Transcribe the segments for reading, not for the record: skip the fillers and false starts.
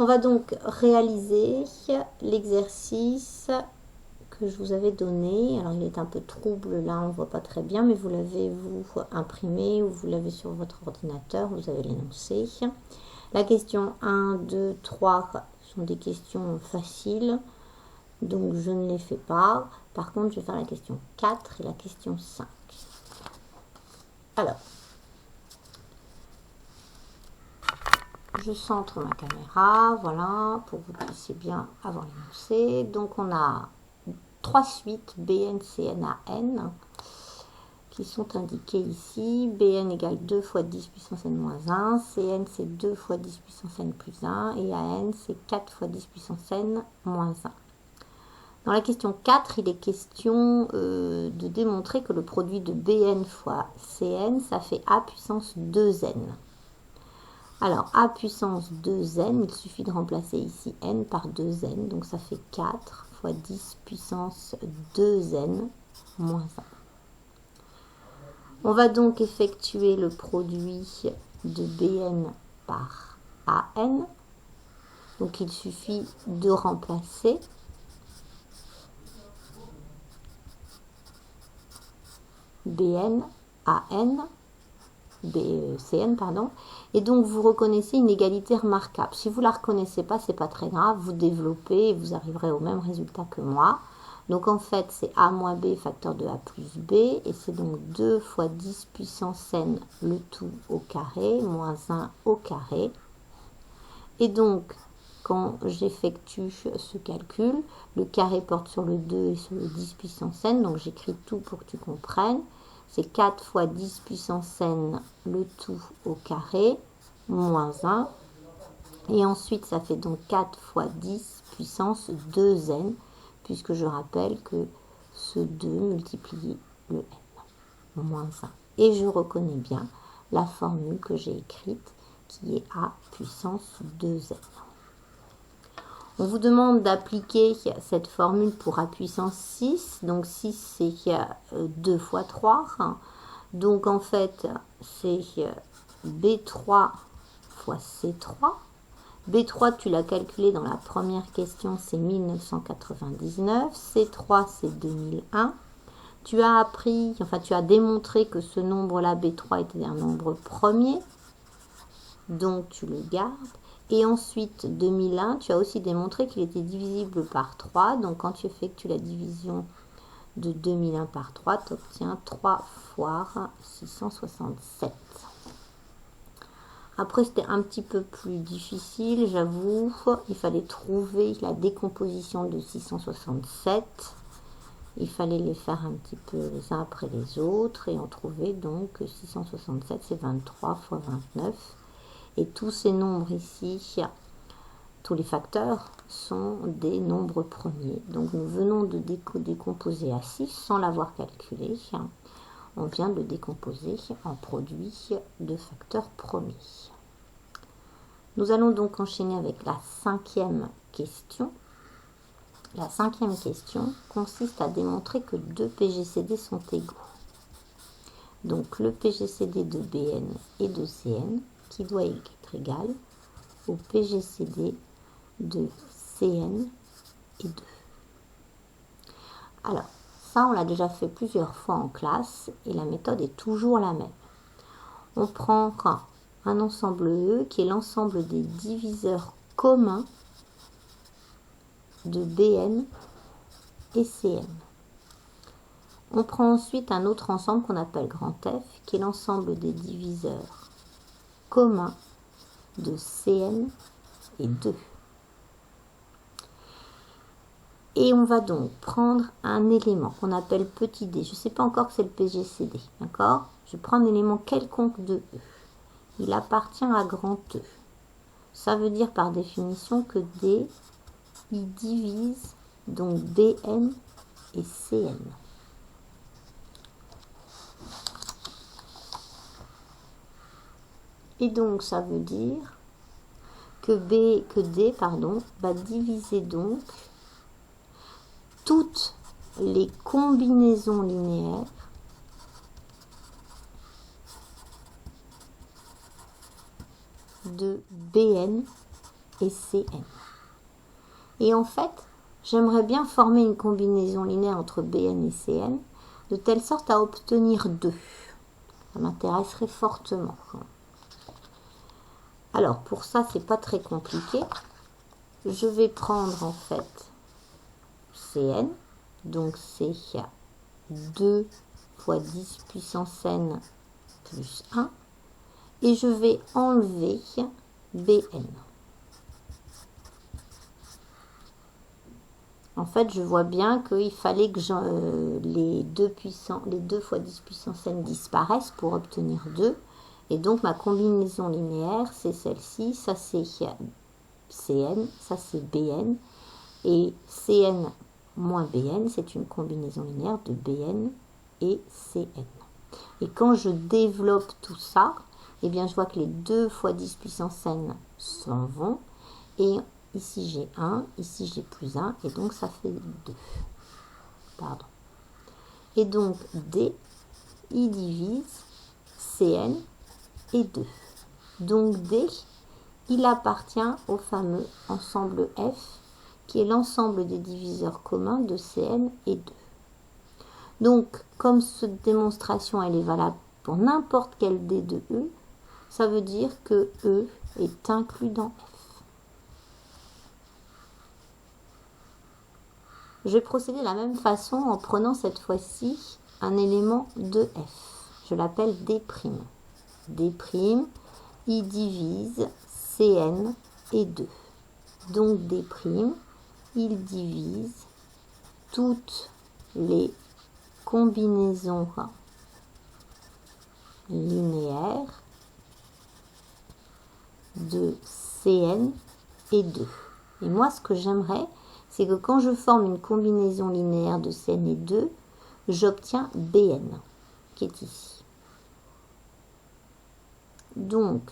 On va donc réaliser l'exercice que je vous avais donné. Alors il est un peu trouble là, on ne voit pas très bien, mais vous l'avez vous imprimé ou vous l'avez sur votre ordinateur, vous avez l'énoncé. La question 1, 2, 3 sont des questions faciles, donc je ne les fais pas. Par contre, je vais faire la question 4 et la question 5. Alors, je centre ma caméra, voilà, pour que vous puissiez bien avoir l'énoncé. Donc on a 3 suites BN, CN à N qui sont indiquées ici. BN égale 2 fois 10 puissance N moins 1, CN c'est 2 fois 10 puissance N plus 1 et AN c'est 4 fois 10 puissance N moins 1. Dans la question 4, il est question de démontrer que le produit de BN fois CN, ça fait A puissance 2N. Alors, A puissance 2N, il suffit de remplacer ici N par 2N, donc ça fait 4 fois 10 puissance 2N moins 1. On va donc effectuer le produit de BN par AN. Donc, il suffit de remplacer BN, AN, CN, pardon. Et donc, vous reconnaissez une égalité remarquable. Si vous ne la reconnaissez pas, c'est pas très grave. Vous développez et vous arriverez au même résultat que moi. Donc, en fait, c'est A moins B facteur de A plus B. Et c'est donc 2 fois 10 puissance N, le tout au carré, moins 1 au carré. Et donc, quand j'effectue ce calcul, le carré porte sur le 2 et sur le 10 puissance N. Donc, j'écris tout pour que tu comprennes. C'est 4 fois 10 puissance N, le tout au carré, moins 1. Et ensuite, ça fait donc 4 fois 10 puissance 2N, puisque je rappelle que ce 2 multiplie le N, moins 1. Et je reconnais bien la formule que j'ai écrite, qui est A puissance 2N. On vous demande d'appliquer cette formule pour A puissance 6. Donc 6, c'est 2 fois 3. Donc en fait, c'est B3 fois C3. B3, tu l'as calculé dans la première question, c'est 1999. C3, c'est 2001. Tu as appris, enfin tu as démontré que ce nombre-là, B3, était un nombre premier. Donc tu le gardes. Et ensuite, 2001, tu as aussi démontré qu'il était divisible par 3. Donc, quand tu effectues la division de 2001 par 3, tu obtiens 3 fois 667. Après, c'était un petit peu plus difficile, j'avoue. Il fallait trouver la décomposition de 667. Il fallait les faire un petit peu les uns après les autres. Et on trouvait donc que 667, c'est 23 fois 29. Et tous ces nombres ici, tous les facteurs, sont des nombres premiers. Donc nous venons de décomposer à 6 sans l'avoir calculé. On vient de décomposer en produit de facteurs premiers. Nous allons donc enchaîner avec la 5e question. La 5e question consiste à démontrer que 2 PGCD sont égaux. Donc le PGCD de BN et de CN qui doit être égal au PGCD de CN et 2. Alors, ça, on l'a déjà fait plusieurs fois en classe et la méthode est toujours la même. On prend un ensemble E qui est l'ensemble des diviseurs communs de BN et CN. On prend ensuite un autre ensemble qu'on appelle grand F qui est l'ensemble des diviseurs commun de CN et 2. Et on va donc prendre un élément qu'on appelle petit d. Je ne sais pas encore que c'est le PGCD, d'accord? Je prends un élément quelconque de E. Il appartient à grand E. Ça veut dire par définition que D, il divise donc BN et CN. Et donc, ça veut dire que D va diviser donc toutes les combinaisons linéaires de BN et Cn. Et en fait, j'aimerais bien former une combinaison linéaire entre Bn et Cn, de telle sorte à obtenir 2. Ça m'intéresserait fortement. Alors, pour ça, c'est pas très compliqué. Je vais prendre en fait Cn, donc c'est 2 fois 10 puissance n plus 1, et je vais enlever Bn. En fait, je vois bien qu'il fallait que les 2 fois 10 puissance n disparaissent pour obtenir 2. Et donc, ma combinaison linéaire, c'est celle-ci. Ça, c'est Cn, ça, c'est Bn. Et Cn moins Bn, c'est une combinaison linéaire de Bn et Cn. Et quand je développe tout ça, eh bien, je vois que les 2 fois 10 puissance n s'en vont. Et ici, j'ai 1, ici, j'ai plus 1, et donc ça fait 2. Pardon. Et donc, D, il divise Cn et 2. Donc, D, il appartient au fameux ensemble F, qui est l'ensemble des diviseurs communs de Cn et 2. Donc, comme cette démonstration, elle est valable pour n'importe quel D de E, ça veut dire que E est inclus dans F. Je vais procéder de la même façon en prenant cette fois-ci un élément de F. Je l'appelle D'. D', il divise Cn et 2. Donc D', il divise toutes les combinaisons linéaires de Cn et 2. Et moi, ce que j'aimerais, c'est que quand je forme une combinaison linéaire de Cn et 2, j'obtiens Bn, qui est ici. Donc,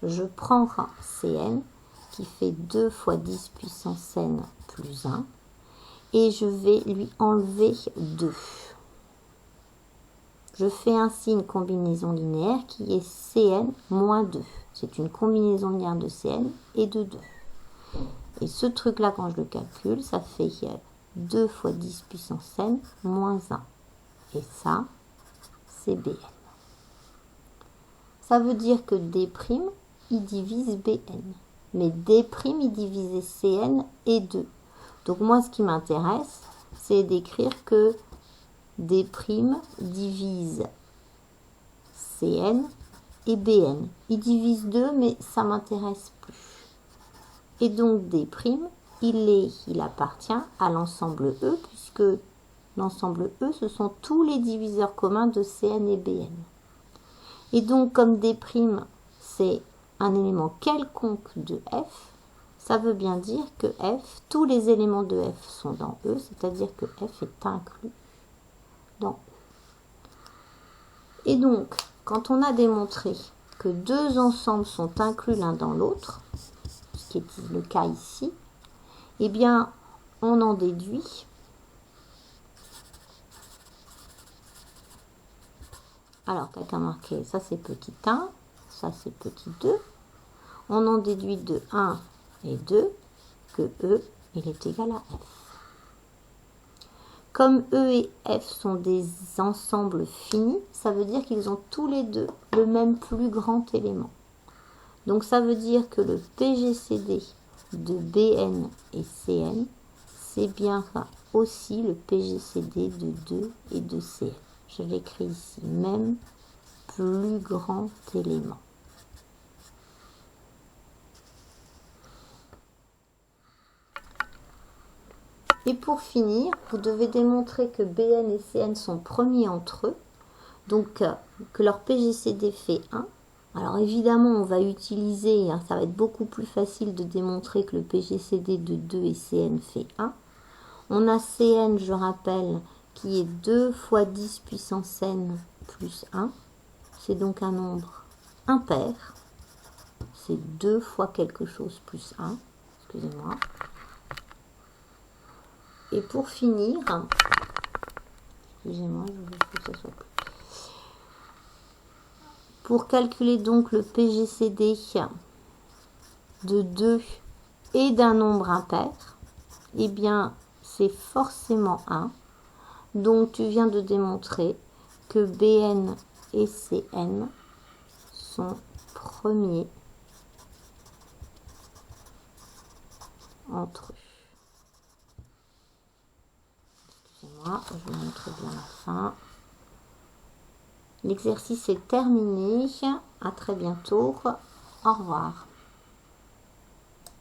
je prends Cn, qui fait 2 fois 10 puissance n plus 1, et je vais lui enlever 2. Je fais ainsi une combinaison linéaire qui est Cn moins 2. C'est une combinaison linéaire de Cn et de 2. Et ce truc-là, quand je le calcule, ça fait 2 fois 10 puissance n moins 1. Et ça, c'est Bn. Ça veut dire que D', il divise Bn. Mais D', il divise Cn et 2. Donc moi, ce qui m'intéresse, c'est d'écrire que D' divise Cn et Bn. Il divise 2, mais ça ne m'intéresse plus. Et donc D', il appartient à l'ensemble E, puisque l'ensemble E, ce sont tous les diviseurs communs de Cn et Bn. Et donc, comme D', c'est un élément quelconque de F, ça veut bien dire que F, tous les éléments de F sont dans E, c'est-à-dire que F est inclus dans E. Et donc, quand on a démontré que deux ensembles sont inclus l'un dans l'autre, ce qui est le cas ici, eh bien, on en déduit alors, quelqu'un a marqué, ça c'est petit 1, ça c'est petit 2. On en déduit de 1 et 2 que E, il est égal à F. Comme E et F sont des ensembles finis, ça veut dire qu'ils ont tous les deux le même plus grand élément. Donc ça veut dire que le PGCD de Bn et Cn, c'est bien aussi le PGCD de 2 et de Cn. Je l'écris ici, même plus grand élément. Et pour finir, vous devez démontrer que Bn et Cn sont premiers entre eux, donc que leur PGCD fait 1. Alors évidemment, on va utiliser, ça va être beaucoup plus facile de démontrer que le PGCD de 2 et Cn fait 1. On a Cn, je rappelle, qui est 2 fois 10 puissance n plus 1. C'est donc un nombre impair. C'est 2 fois quelque chose plus 1. Excusez-moi. Et pour finir, excusez-moi, je veux que ça soit plus. Pour calculer donc le PGCD de 2 et d'un nombre impair, eh bien, c'est forcément 1. Donc, tu viens de démontrer que BN et CN sont premiers entre eux. Excusez-moi, je vous montre bien la fin. L'exercice est terminé. À très bientôt. Au revoir.